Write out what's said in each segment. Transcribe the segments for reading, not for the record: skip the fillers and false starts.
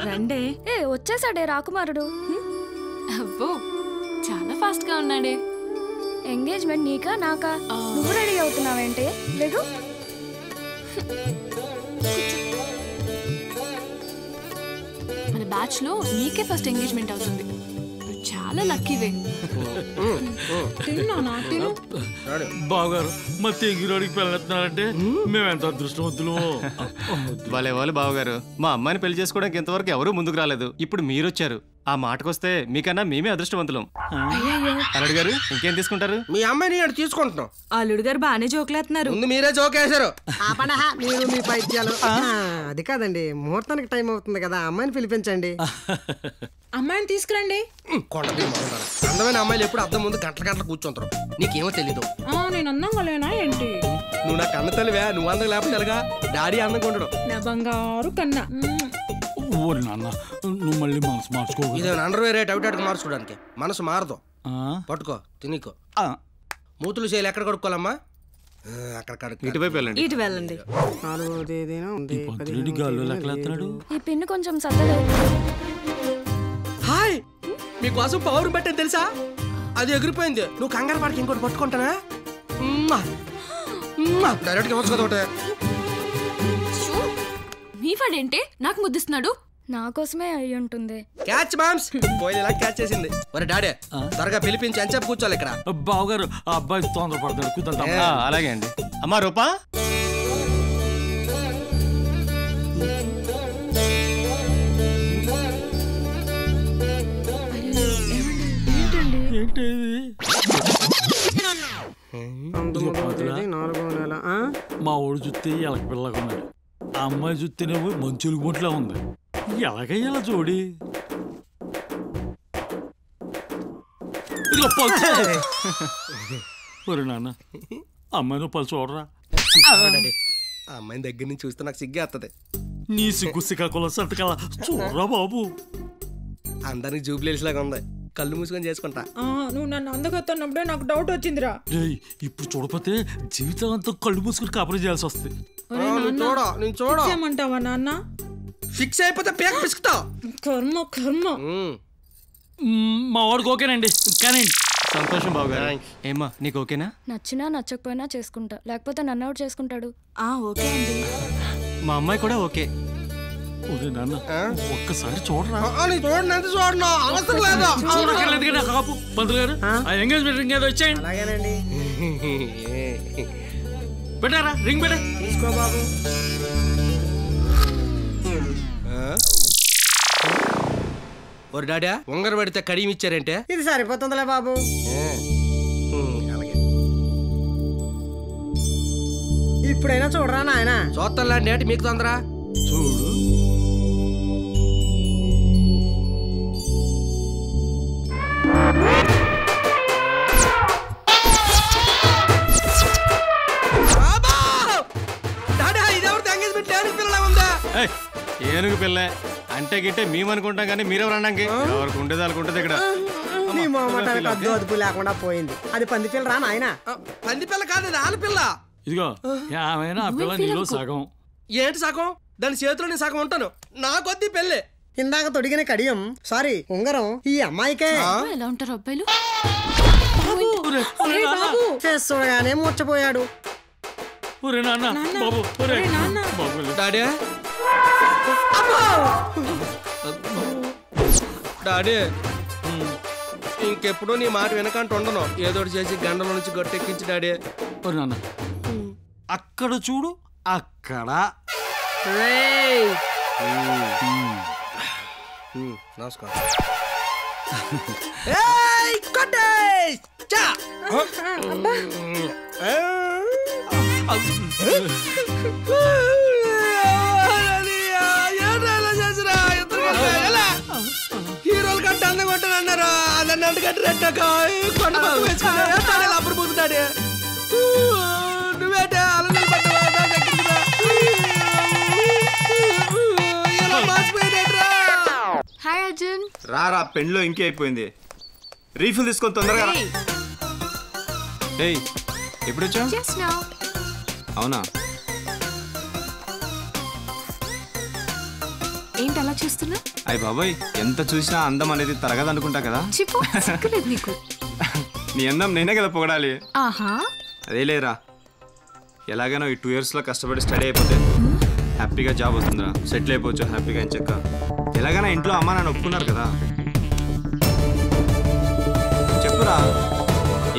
రండే. వచ్చేసాడే రాకుమారుడు. అబ్బో చాలా ఫాస్ట్ గా ఉన్నాడే. ఎంగేజ్మెంట్ నీకా నాకా? నువ్వు రెడీ అవుతున్నావేంటే? లేదు మన బ్యాచ్ లో నీకే ఫస్ట్ ఎంగేజ్మెంట్ అవుతుంది. చాలా లక్కీవే. బావగారు మా తెంగిరోడికి పెళ్ళెత్తున్నారంటే మేమెంత అదృష్టవంతులు. భలే వాళ్ళు బావగారు. మా అమ్మాయిని పెళ్లి చేసుకోవడానికి ఇంతవరకు ఎవరూ ముందుకు రాలేదు. ఇప్పుడు మీరొచ్చారు. ఆ మాటకొస్తే మీకన్నా మేమే అదృష్టవంతులం. అల్లుడు గారు ఇంకేం తీసుకుంటారు? మీ అమ్మాయిని అటు తీసుకుంటున్నాం. అల్లుడు గారు బాగానే జోకులేస్తున్నారు. ముందు మీరే జోకేశారు. మీరు మీ పైత్యాలు. అది కాదండి, ముహూర్తానికి టైం అవుతుంది కదా, అమ్మాయిని పిలిపించండి. అమ్మాయిని తీసుకురండి. అందమైన అమ్మాయిలు ఎప్పుడు అద్దం ముందు గంటల గంటలు కూర్చుంటారు. నీకేమో తెలీదు. నేను అందంగా లేనా ఏంటి? నువ్వు నా కన్న తల్లివే. నువ్వు అందం లేకపోతే ఎలాగా? డాడీ అందంగా ఉండడు. నా బంగారు కన్నా. ఓరి నాన్న నువ్వు మళ్ళీ మనసు మార్చుకో. ఇదే అండర్వేర్ టైటాట్కి మార్చుకోవడానికి. మనసు మారదు. పట్టుకో తినికో. మూతులు చేయలు ఎక్కడ కడుక్కోవాలమ్మా? అక్కడ ఇటువైపు వెళ్ళండి. ఇటు వెళ్ళండి. ఈ పిన్ను కొంచెం సద్దలేదు. హాయ్, మీకోసం పవర్ పెట్టని తెలుసా? అది ఎగిరిపోయింది. నువ్వు కంగారు పడికి ఇంకోటి పట్టుకుంటానా? డైరెక్ట్ గా వచ్చు కదా. మీ వాడేంటే నాకు ముద్దిస్తున్నాడు? నా కోసమే అయ్యి ఉంటుంది. Catch moms. పోయిలా క్యాచ్ చేసింది. ఒరే డాడీ త్వరగా పిలిపించి అంచెపు కూర్చోవాలి ఇక్కడ. బావగారు ఆ అబ్బాయి తొందరపడతాడు. కూర్చుంటాం. అలాగే అండి. అమ్మా రూపా, మా ఊడు చూస్తే ఎలక పిల్లగా ఉన్నాడు. ఆ అమ్మాయి చూస్తేనేమో మంచులు గుంట్లా ఉంది. ఎలాగయ్యాల జోడి? ఒరే నాన్న అమ్మాయి నువ్వు పలు చూడరా. ఆ అమ్మాయిని దగ్గర నుంచి చూస్తే నాకు సిగ్గేస్తుంది. నీ సిగ్గు సికాకుల సంతకాల చూడరా బాబు. అందరికి జూబ్లీస్ లాగా ఉంది. కళ్ళు మూసుకొని చేసుకుంటా. నువ్వు నన్ను అందగొస్తున్నప్పుడే నాకు డౌట్ వచ్చిందిరా. ఇప్పుడు చూడపోతే జీవితాంతం కళ్ళు మూసుకుని కాపురం చేయాల్సి వస్తుంది. చూడమంటావా నాన్న? ఫిక్స్ అయిపోతే పేక పిసుకుతావు. కర్మ కర్మ. మా వాడికి ఓకేనండి. కానీ సంతోషం బావగారు. ఏమ్మా నీకు ఓకేనా? నచ్చినా నచ్చకపోయినా చేసుకుంటా, లేకపోతే నన్ను అవుట్ చేసుకుంటాడు. ఓకే అండి. మా అమ్మాయి కూడా ఓకే. నాన్న ఒక్కసారి చూడరా. చూడను అవసరం లేదు. పంతులు గారు ఆ ఎంగేజ్మెంట్ రింగ్ ఏదో వచ్చాయండి. అలాగేనండి. పెట్టారా రింగ్ పెట్టా. తీసుకో బాబు. ఒరే డాడీ ఉంగరం పెడితే కడియం ఇచ్చారంటే ఇది సరిపోతుందిలే బాబు. ఇప్పుడైనా చూడరా నాయన. చూస్తాను లాంటి నేటి మీకు తొందర. చూడు ఏనుగు పిల్ల అంటే గిట్టే మేమనుకుంటాం కానీ మీరెవరు అనడానికి ఎవరికి ఉండేది వాళ్ళకు ఉంటుంది ఇక్కడ. నీ మొహమాటానికి అద్దు అదుపు లేకుండా పోయింది. అది పంది పిల్ల రా నాయన. పంది పిల్ల కాదు, అది ఆడపిల్ల. ఇదిగో ఏమైనా ఆ పిల్ల నీలో సగం. ఏంటి సగం? దాని చేతిలో నేను సగం ఉంటాను. నాకొద్ది పెళ్ళి. ఇందాక తొడిగిన కడియం సారీ ఉంగరం ఈ అమ్మాయికే. ఎలా ఉంటారు అబ్బాయిలు? చూడగానే మూర్చపోయాడు. డాడీ డాడీ ఇంకెప్పుడు నీ మాట వెనకంటూ ఉండను. ఏదోటి చేసి గండల నుంచి గట్టెక్కించి డాడీ. నాన్న అక్కడ చూడు, అక్కడ నమస్కారం. హీరోలు కంటే అందం కొట్టని అన్నారు. అదన్న అప్పుడు పోతున్నాడు. నువ్వేటే అలా హాయ్ అర్జున్. రారా పెండ్లో ఇంకే అయిపోయింది. రీఫిల్ తీసుకొని తొందరగా. ఎప్పుడు వచ్చావు? అవునా? ఏంటి అలా చూస్తున్నా? అయ్య బాబాయ్, ఎంత చూసినా అందం అనేది తరగదు అనుకుంటా కదా. చిప్పు సిగ్గులేదు నీకు. నీ అందం నేనే కదా పొగడాలి. ఆహా, అదే లేరా, ఎలాగైనా ఈ 2 yearsలో కష్టపడి స్టడీ అయిపోతే హ్యాపీగా జాబ్ వస్తుందిరా, సెటిల్ అయిపోవచ్చు హ్యాపీగా. ఎంచక్క ఎలాగైనా ఇంట్లో అమ్మ నాన్న ఒప్పుకున్నారు కదా. చెప్పురా,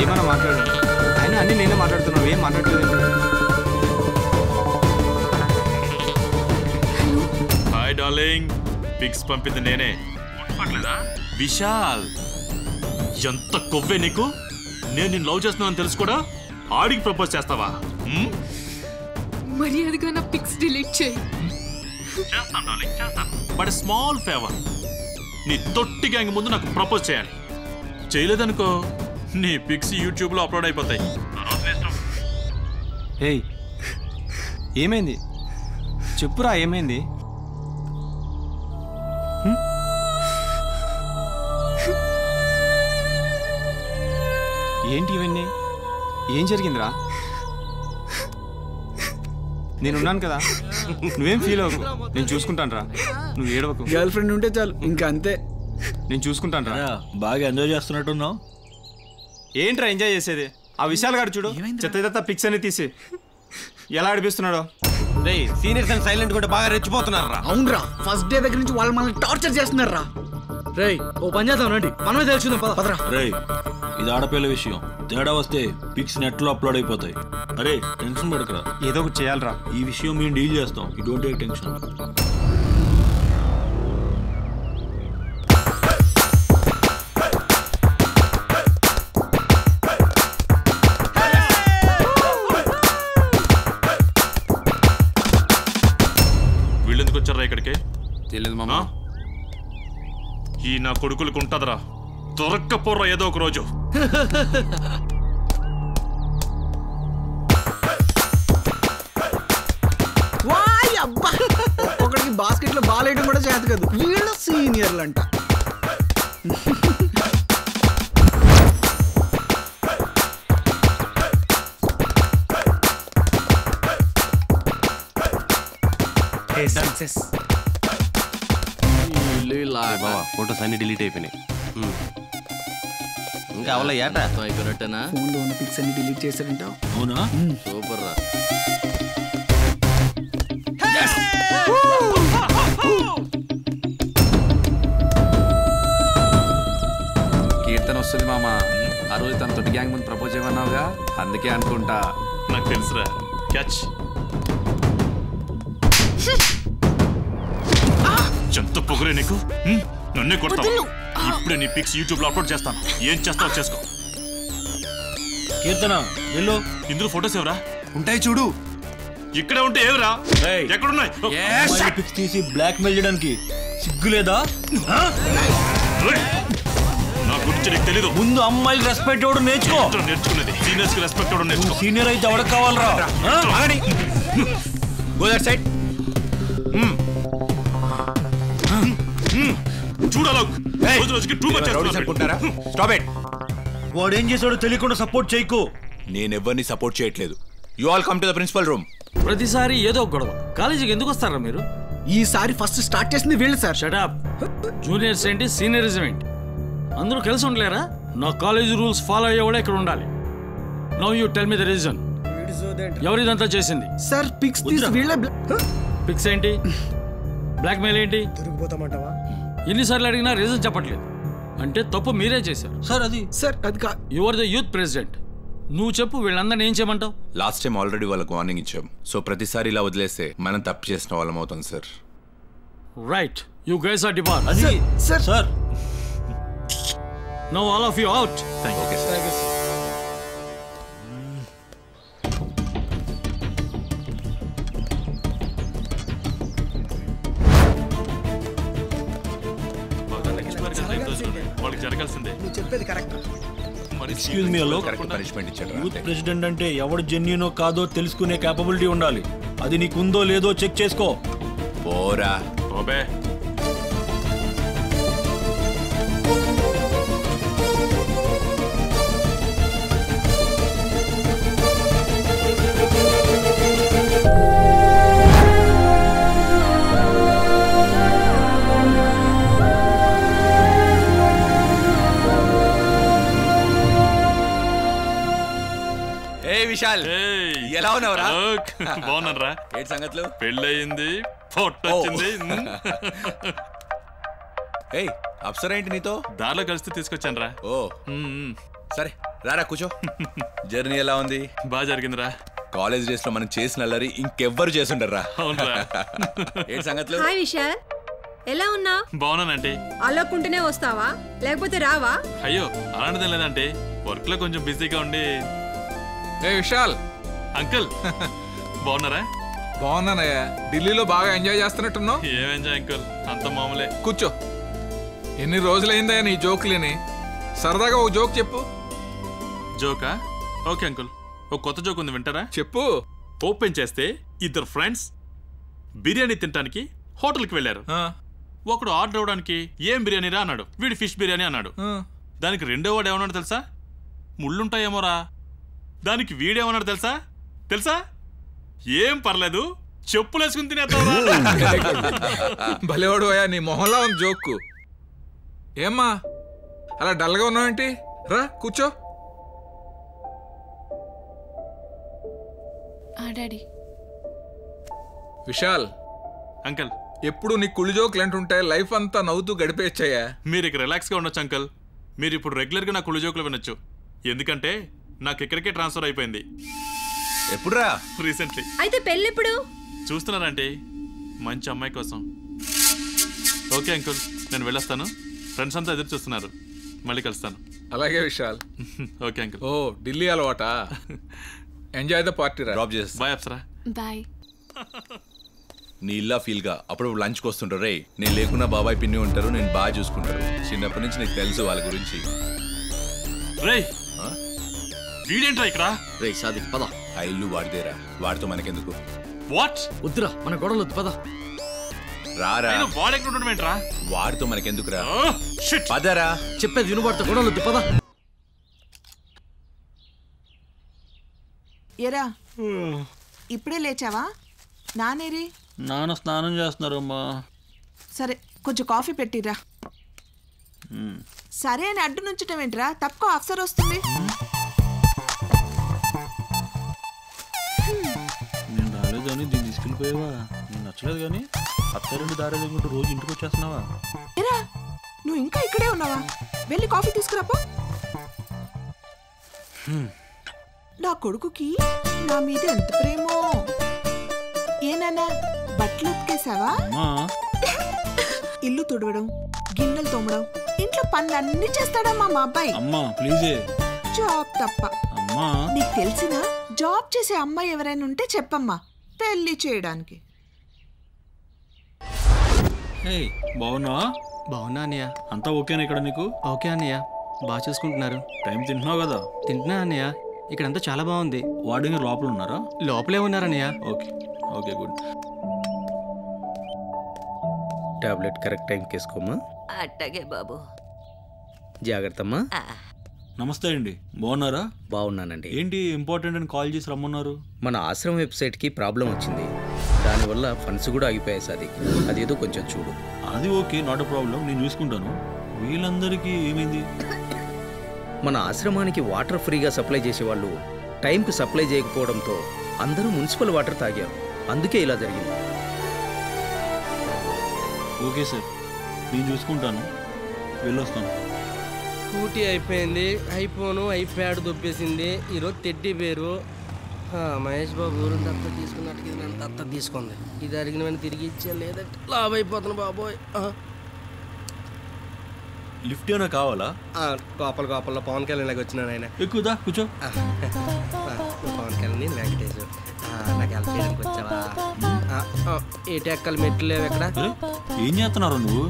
ఏమన్నా మాట్లాడు. అయినా అన్నీ నేనే మాట్లాడుతున్నావు, ఏం మాట్లాడలేదు. హాయ్ డార్లింగ్, పిక్స్ పంపింది నేనే. విశాల్, ఎంత కొవ్వే నీకు? నేను నిన్ను లవ్ చేస్తున్నానని తెలుసు కూడా ఆడికి ప్రపోజ్ చేస్తావా? మర్యాదగా నా పిక్స్ డిలీట్ చేయి. చేస్తాను డార్లింగ్, చేస్తాను. బట్ స్మాల్ ఫేవర్, నీ తొట్టి గ్యాంగ్ ముందు నాకు ప్రపోజ్ చేయాలి. చేయలేదనుకో నీ పిక్స్ యూట్యూబ్లో అప్లోడ్ అయిపోతాయి. ఏయ్, ఏమైంది చెప్పురా, ఏమైంది? ఏంటి ఇవన్నీ? ఏం జరిగిందిరా? నేనున్నాను కదా, నువ్వేం ఫీల్ అవ్వకు, నేను చూసుకుంటాను రా. నువ్వు ఏడవకు. గర్ల్ ఫ్రెండ్ ఉంటే చాలు, ఇంకా అంతే. నేను చూసుకుంటాను రా. బాగా ఎంజాయ్ చేస్తున్నట్టున్నావు. ఏంట్రా ఎంజాయ్ చేసేది? ఆ విశాల్ గారు చూడు, చెత్త పిక్స్ అని తీసి ఎలా ఆడిపిస్తున్నాడో. సీనియర్స్ అండ్ సైలెంట్ కూడా బాగా రెచ్చిపోతున్నారు రా. అవునరా, ఫస్ట్ డే దగ్గర నుంచి వాళ్ళు మనల్ని టార్చర్ చేస్తున్నారు రా. రేయ్, ఓ పని చేద్దాం రండి, మనమే తెలుసుకుందాం పదరా. రేయ్, ఇది ఆడపిల్ల విషయం, తేడా వస్తే పిక్స్ నెట్లో అప్లోడ్ అయిపోతాయి. అరే టెన్షన్ పడకరా, ఏదో ఒకటి చేయాలరా. ఈ విషయం మేము డీల్ చేస్తాం, యూ డోంట్ టేక్ టెన్షన్. వీళ్ళెందుకు వచ్చారా ఇక్కడికి? తెలియదు మామా. ఈ నా కొడుకులకు ఉంటదరా, దొరక్కపోర్రా ఏదో ఒక రోజు. ఒక్కొక్కడికి బాస్కెట్ లో బాల్ వేయడం కూడా చేత కాదు, వీళ్ళ సీనియర్లు అంట. ఫోటోస్ అన్ని డిలీట్ అయిపోయినాయి. ఇంకా అవల ఏట అయిపోయినట్టేనా? ఫోన్లో ఉన్న పిక్స్ అన్ని డిలీట్ చేశారంట. అవునా? సూపర్ రా. కీర్తన వస్తుంది మామ. ఆ రోజు తన తొట్టి గ్యాంగ్ ముందు ప్రపోజ్ చేయమన్నావుగా, అందుకే అనుకుంటా. నాకు తెలుసురా. క్యాచ్. ఎంత పొగరే నీకు? నన్నే కొడతావు. ఇప్పుడే నీ పిక్స్ యూట్యూబ్ లో అప్లోడ్ చేస్తాను, ఏం చేస్తావు చేసుకో. కీర్తన ఎల్లో ఇందులో ఫోటోస్ ఎవరా? ఉంటాయి చూడు. ఇక్కడే ఉంటే ఏవరా? ఎక్కడున్నాయి? పిక్స్ తీసి బ్లాక్ మెయిల్ చేయడానికి సిగ్గులేదా? నా గురించి నీకు తెలీదు. ముందు అమ్మాయికి రెస్పెక్ట్ ఇవ్వడం నేర్చుకో. నేర్చుకునేది సీనియర్స్ కి రెస్పెక్ట్ ఇవ్వడం నేర్చుకో. సీనియర్ అయితే ఎవరికి కావాలరా? Go that side. వాడు ఏం చేశాడో తెలియకుండా సపోర్ట్ చేయకు. నేనెవ్వరిని సపోర్ట్ చేయట్లేదు. You all come to the principal room. ప్రతిసారి ఏదో ఒక గొడవ. కాలేజీకి ఎందుకు వస్తారా మీరు? ఈసారి ఫస్ట్ స్టార్ట్ చేసింది వీళ్ళు సార్. షటప్. జూనియర్స్ ఏంటి, సీనియరిజం ఏంటి, అందరూ కలిసి ఉండలేరా? నా కాలేజ్ రూల్స్ ఫాలో అయ్యేవాడే ఇక్కడ ఉండాలి. Now you tell me the reason. ఎవరిదంతా చేసింది? సార్ పిక్స్ తీసి వీళ్ళే. పిక్స్ ఏంటి, బ్లాక్ మెయిల్ ఏంటి? దొరికిపోతామంటావా? ఎన్నిసార్లు అడిగినా రీజన్ చెప్పట్లేదు. అంటే తప్పు మీరే చేశారు. సార్ అది you are the youth president. నువ్వు చెప్పు, వీళ్ళందరినీ ఏం చేయమంటావు? లాస్ట్ టైం ఆల్రెడీ వాళ్ళకు వార్నింగ్ ఇచ్చాం. సో ప్రతిసారి ఇలా వదిలేస్తే మనం తప్పు చేసిన వాళ్ళం అవుతాం sir. Right, you guys are depart. Sir sir now all of you out. Okay sir. వాళ్ళకి జరగాల్సిందే. నువ్వు చెప్పేది correct. Excuse me hello, correct punishment ఇచ్చాడు. యూత్ ప్రెసిడెంట్ అంటే ఎవడు జెన్యూనో కాదో తెలుసుకునే కేపబిలిటీ ఉండాలి. అది నీకుందో లేదో చెక్ చేసుకో. పోరా. ఓబే. విశాల్ ఎలా ఉన్నావురా? బాగున్నారా? ఏంటి సంగతులు? పెళ్ళయింది, పొట్టొచ్చింది. ఏయ్ అప్సరా ఏంటి నీతో? దారిలో కలిస్తే తీసుకొచ్చాను రా. ఓ సరే రారా కూర్చో. జర్నీ ఎలా ఉంది? బాగా జరిగిందిరా. కాలేజ్ డేస్ లో మనం చేసిన అల్లరి ఇంకెవ్వరు చేసుంటారా? అవునరా. ఏంటి సంగతులు? హాయ్ విశాల్, ఎలా ఉన్నావు? బాగున్నానంటే. అలక్కుంటూనే వస్తావా లేకపోతే రావా? అయ్యో అలాంటిదేం లేదంటే, వర్క్ లో కొంచెం బిజీగా ఉండి. ఏ విశాల్ అంకుల్ బాగున్నారా? బాగున్నానయ్యా. ఢిల్లీలో బాగా ఎంజాయ్ చేస్తున్నట్టున్నావు. ఏం ఎంజాయ్ అంకుల్, అంత మామూలే. కూర్చో. ఎన్ని రోజులైందా నీ జోకులేని? సరదాగా ఓ జోక్ చెప్పు. జోకా? ఓకే అంకుల్, ఒక కొత్త జోక్ ఉంది, వింటారా? చెప్పు. ఓపెన్ చేస్తే ఇద్దరు ఫ్రెండ్స్ బిర్యానీ తినడానికి హోటల్కి వెళ్ళారు. ఒకడు ఆర్డర్ అవ్వడానికి ఏం బిర్యానీ రా అన్నాడు, వీడు ఫిష్ బిర్యానీ అన్నాడు. దానికి రెండో వాడు ఏమన్నాడు తెలుసా? ముళ్ళుంటాయేమోరా. దానికి వీడేమన్నాడు తెలుసా? తెలుసా? ఏం పర్లేదు, చెప్పులేసుకుని తినేస్తావా. భలేవాడు అయ్యా, నీ మొహంలో ఉంది జోక్కు. ఏమ్మా అలా డల్గా ఉన్నావేంటి? రా కూర్చో. డాడీ. విశాల్ అంకుల్, ఎప్పుడు నీ కుళ్ళు జోకులు అంటుంటే లైఫ్ అంతా నవ్వుతూ గడిపేయచ్చయ్యా. మీరు ఇక్కడ రిలాక్స్గా ఉండొచ్చు అంకుల్. మీరు ఇప్పుడు రెగ్యులర్గా నా కుళ్ళు జోకులు వినొచ్చు, ఎందుకంటే నాకు ఇక్కడికే ట్రాన్స్ఫర్ అయిపోయింది. ఎప్పుడురా? రీసెంట్లీ. అయితే పెళ్ళెప్పుడు? చూస్తున్నారంటే మంచి అమ్మాయి కోసం. ఓకే అంకుల్, నేను వెళ్ళొస్తాను. ఫ్రెండ్స్ అంతా ఎదురు చూస్తున్నారు, మళ్ళీ కలుస్తాను. అలాగే విశాల్. Okay uncle. ఓ ఢిల్లీ అలవాటా? Enjoy the party. డ్రాప్ చేస్తా. బాయ్ అప్సరా. బాయ్. నీ ఇల్లా ఫీల్ గా అప్పుడు లంచ్కి వస్తుంటారు. రే నేను లేకున్నా బాబాయ్ పిన్ని ఉంటారు, నేను బాగా చూసుకుంటారు. చిన్నప్పటి నుంచి నీకు తెలుసు వాళ్ళ గురించి. రే వీడేంట్రా ఇక్కడ? రే సాదిక్ పద. ఆ ఇల్లు వాడిదేరా, వాడితో మనకెందుకు? వాట్? వద్దురా, మన గొడవలు పద. రారా. వాడెక్కడుంటామేంట్రా? వాడితో మనకెందుకురా? పదరా. చెప్పేది వినుబాడుతో గొడవలు పద. ఎరా ఇప్పుడే లేచావా? నానేరి? నాన్న స్నానం చేస్తున్నారు అమ్మా. సరే కొంచెం కాఫీ పెట్టిరా. సరే అని అడ్డు నుంచటం ఏంట్రా? తప్పుకో, అఫ్సర్ వస్తుంది. నేను రాలేదు కానీ దీన్ని తీసుకెళ్ళిపోయావా? నేను నచ్చలేదు కానీ అత్తారెండు దారి లేకుంటూ రోజు ఇంటికి వచ్చేస్తున్నావా? ఎరా నువ్వు ఇంకా ఇక్కడే ఉన్నావా? వెళ్ళి కాఫీ తీసుకురాపో. నా కొడుకుకి నా మీద ఎంత ప్రేమో. ఏనన్నా బట్టలు ఉతికేసావా? ఇల్లు తుడవడం, గిన్నెలు తోమడం, ఇంట్లో పనులన్నీ చేస్తాడమ్మా మా అబ్బాయి. అమ్మా ప్లీజే. జాబ్ తప్ప. అమ్మా నీకు తెలిసిన జాబ్ చేసే అమ్మాయి ఎవరైనా ఉంటే చెప్పమ్మా, పెళ్లి చేయడానికి. బాగున్నావా? బాగున్నా అన్నయ్య. అంతా ఓకేనా ఇక్కడ నీకు? ఓకే అన్నయ్య, బాగా చూసుకుంటున్నారు. టైం తింటున్నావు కదా? తింటున్నా అన్నయ్య, ఇక్కడంతా చాలా బాగుంది. వార్డెన్ లోపల ఉన్నారా? లోపలే ఉన్నారన్నయ్య. Okay okay good. Tablet correct టైంకి వేసుకోమ్మా. అట్టగే బాబు. జాగ్రత్తమ్మా. నమస్తే అండి, బాగున్నారా? బాగున్నానండి. ఏంటి ఇంపార్టెంట్ అని కాల్ చేసి రమ్మన్నారు? మన ఆశ్రమం వెబ్సైట్కి ప్రాబ్లం వచ్చింది, దానివల్ల ఫండ్స్ కూడా ఆగిపోయాయి సాదిక్. అదేదో కొంచెం చూడు. అది ఓకే, నాట్ ఎ ప్రాబ్లం, నేను చూసుకుంటాను. వీళ్ళందరికీ ఏమైంది? మన ఆశ్రమానికి వాటర్ ఫ్రీగా సప్లై చేసేవాళ్ళు టైంకి సప్లై చేయకపోవడంతో అందరూ మున్సిపల్ వాటర్ తాగారు, అందుకే ఇలా జరిగింది. ఓకే సార్, నేను చూసుకుంటాను, వెళ్ళొస్తాను. స్కూటీ అయిపోయింది, ఐఫోను ఐప్యాడ్ దొబ్బేసింది, ఈరోజు తెడ్డి పేరు. మహేష్ బాబు ఊరు దత్త తీసుకున్నట్టుగా ఇది నన్ను దత్త తీసుకుంది. ఇది అడిగిన తిరిగి ఇచ్చా, లేదంటే లాభ అయిపోతున్నా బాబోయ్. లిఫ్ట్ ఏమైనా కావాలా? గోపాల్లో పవన్ కళ్యాణ్ లాగా వచ్చినాను ఆయన. ఎక్కుదా కూర్చో. పవన్ కళ్యాణ్ వెంకటేష్, నాకు హెల్ప్ చేయడానికి వచ్చావా? ఏటి ఎక్కలు మెట్లు లేవు ఎక్కడ? ఏం చేస్తున్నారు నువ్వు?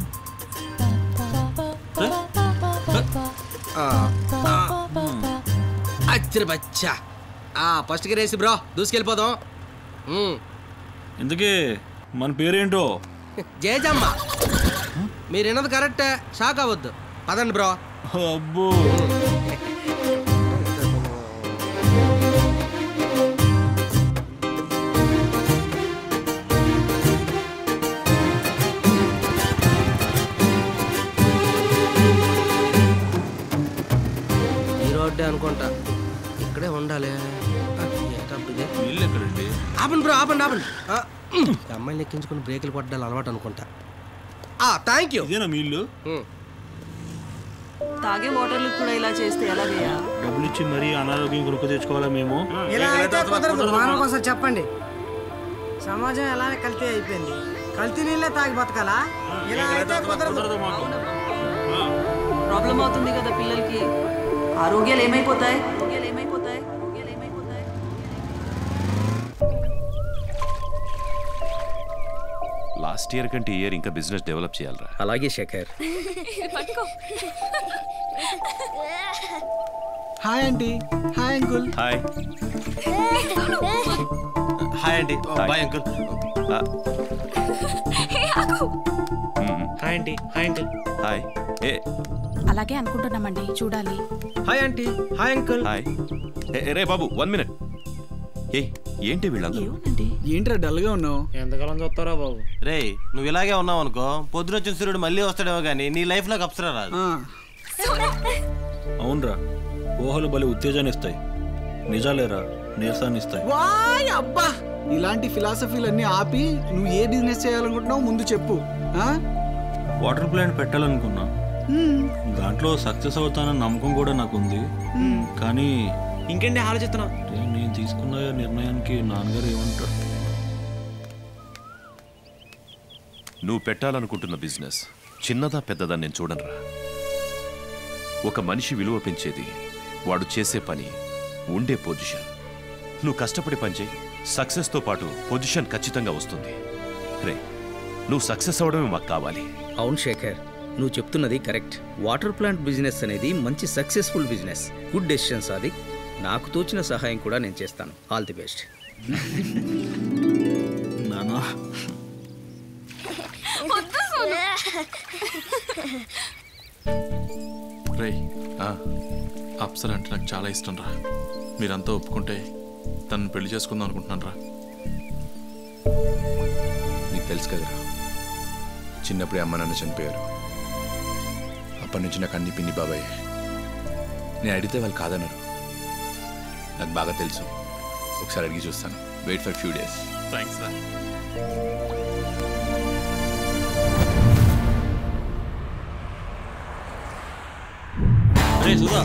అచ్చరి బచ్చా. ఫస్ట్ కి రేసి బ్రో, దూసుకెళ్ళిపోదాం. ఇందుకే మన పేరేంటో? జయజమ్మ. మీరు విన్నది కరెక్టే, షాక్ అవ్వద్దు. పదండి బ్రో. అబ్బో ఈ రోడ్డే అనుకుంటా, ఇక్కడే ఉండాలి. ఆపండి బ్రో ఆపండి అమ్మాయిని ఎక్కించుకుని బ్రేకులు కొట్టాలి అలవాటు అనుకుంటా. Thank you. ఇదేనా మీ ఇల్లు? తాగే వాటర్లకు కూడా ఇలా చేస్తే ఎలాగయ్యా? డబ్బులు ఇచ్చి మరీ అనారోగ్యం కొనుక్కు తెచ్చుకోవాలా మేము? ఇలా అయితే కుదరదు. వారం కోసం చెప్పండి. సమాజం ఎలానే కల్తీ అయిపోయింది. కల్తీ నీళ్ళే తాగి బతకాలా? ఇలా అయితే కుదరదు. ప్రాబ్లం అవుతుంది కదా పిల్లలకి. ఆరోగ్యాలు ఏమైపోతాయి? లాస్ట్ ఇయర్ కంటే ఈ ఇయర్ ఇంకా బిజినెస్ డెవలప్ చేయాలరా. అలాగే Shekhar. Hi aunty. Hi uncle. Hi hi అండి. Bye uncle. Hi aunty. Hi uncle. Hi. ఏ అలాగే అనుకుంటున్నామండి, చూడాలి. Hi aunty. Hi uncle. Hi. రే బాబు 1 minute. ఏ ఏంటి వీళ్ళందరూ? ఏంట్రా డల్గా ఉన్నావు? ఎంతకాలం చూస్తారా బాబు? రే నువ్వు ఇలాగే ఉన్నావు అనుకో, పొద్దున వచ్చిన సూర్యుడు మళ్ళీ వస్తాడేమో కానీ నీ లైఫ్ లో అప్సరా రాదు. అవునరా, ఊహలు బలి ఉత్తేజాన్ని ఇస్తాయి, నిజాలేరా నీరసాన్ని ఇస్తాయి. వాయ్ అబ్బా, ఇలాంటి ఫిలాసఫీలన్నీ ఆపి నువ్వు ఏ బిజినెస్ చేయాలనుకుంటున్నావు ముందు చెప్పు. వాటర్ ప్లాంట్ పెట్టాలనుకున్నా, దాంట్లో సక్సెస్ అవుతానన్న నమ్మకం కూడా నాకుంది. కానీ ఇంకేంటి ఆలోచిస్తున్నావు? నేను తీసుకున్న నిర్ణయానికి నాన్నగారు ఏమంటారు? నువ్వు పెట్టాలనుకుంటున్న బిజినెస్ చిన్నదా పెద్దదా నేను చూడనురా. ఒక మనిషి విలువ పెంచేది వాడు చేసే పని, ఉండే పొజిషన్. నువ్వు కష్టపడి పనిచేయి, సక్సెస్తో పాటు పొజిషన్ ఖచ్చితంగా వస్తుంది. రే నువ్వు సక్సెస్ అవడమే మాకు కావాలి. అవును శేఖర్, నువ్వు చెప్తున్నది కరెక్ట్. వాటర్ ప్లాంట్ బిజినెస్ అనేది మంచి successful business. Good decision Sadiq. నాకు తోచిన సహాయం కూడా నేను చేస్తాను. All the best. నానా రేయ్, అప్సర అంటే నాకు చాలా ఇష్టం రా. మీరంతా ఒప్పుకుంటే తనను పెళ్లి చేసుకుందాం అనుకుంటున్నాను రా. నీకు తెలుసు కదరా, చిన్నప్పుడే అమ్మ నాన్న చనిపోయారు. అప్పటి నుంచి నాకు అన్ని పిన్ని బాబాయ్. నేను అడిగితే వాళ్ళు కాదన్నారు. నాకు బాగా తెలుసు, ఒకసారి అడిగి చూస్తాను. Wait for few days. Thanks రా. రే సుధా,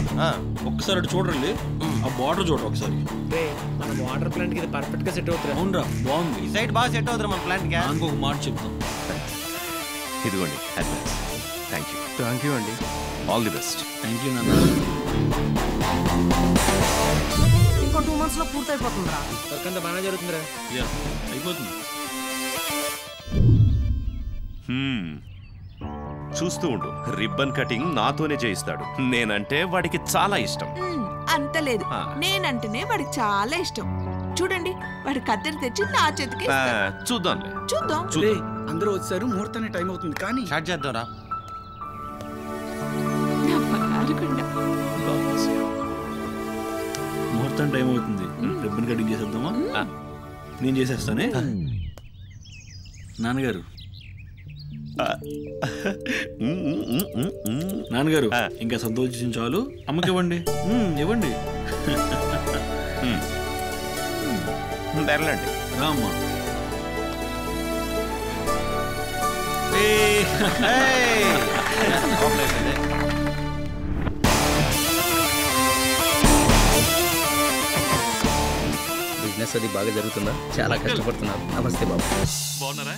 ఒక్కసారి అటు చూడండి, ఆ బార్డర్ చూడరు ఒకసారి. మన వాటర్ ప్లాంట్ కి పర్ఫెక్ట్ గా సెట్ అవుతుంది. అవునరా, బాగుంది. ఈ సైడ్ బాగా సెట్ అవుతుంది మన ప్లాంట్ కి. ఇంకొక మాట చెప్తాం. ఇదిగోండి advance. Thank you. Thank you అండి. All the best. Thank you నాన్న. ఇంకో 2 months లో పూర్తయిపోతుందిరా. వర్క్ అంతా బాగానే జరుగుతుందిరా. అయిపోతుంది. చూస్తూ ఉండు, రిబ్బన్ కటింగ్ నాతోనే చేయిస్తాడు. నేనంటే వాడికి చాలా ఇష్టం. అంత లేదు, నేనంటేనే వాడికి చాలా ఇష్టం. చూడండి, వాడు కత్తెర తెచ్చి నా చేతికి చూద్దాంలే. చూద్దాం. అందరూ వచ్చారు, ముహూర్తానికి టైం అవుతుంది. కానీ స్టార్ట్ చేద్దాంరా. ముహూర్తం టైం అవుతుంది, రిబ్బన్ కటింగ్ చేసేద్దామా? నేను చేసేస్తానే. నాన్నగారు నాన్నగారు ఇంకా సంతోషించాలు. అమ్మకి ఇవ్వండి, ఇవ్వండి. రామ్మా. బిజినెస్ అది బాగా జరుగుతుందా? చాలా కష్టపడుతున్నారు. నమస్తే బాబు. బాగున్నారా?